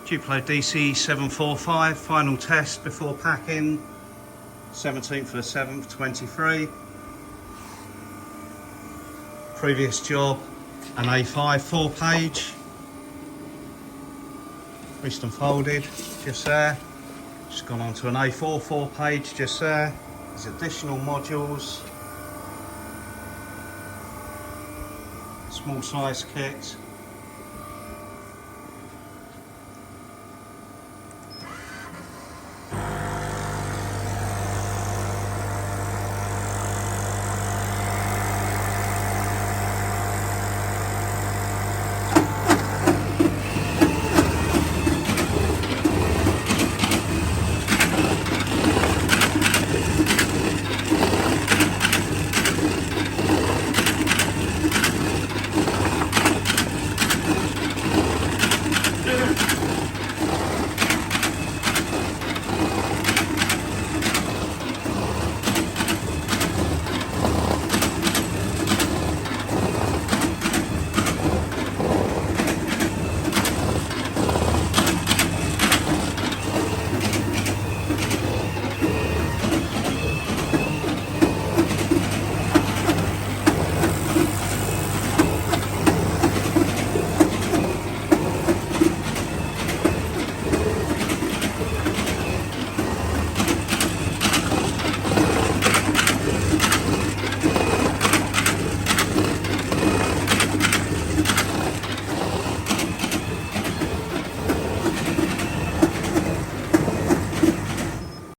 Duplo DC745, final test before packing, 17th of the 7th, 23. Previous job, an A5 4-page, creased and folded, just there. Just gone on to an A4 4-page, just there. There's additional modules, small size kit.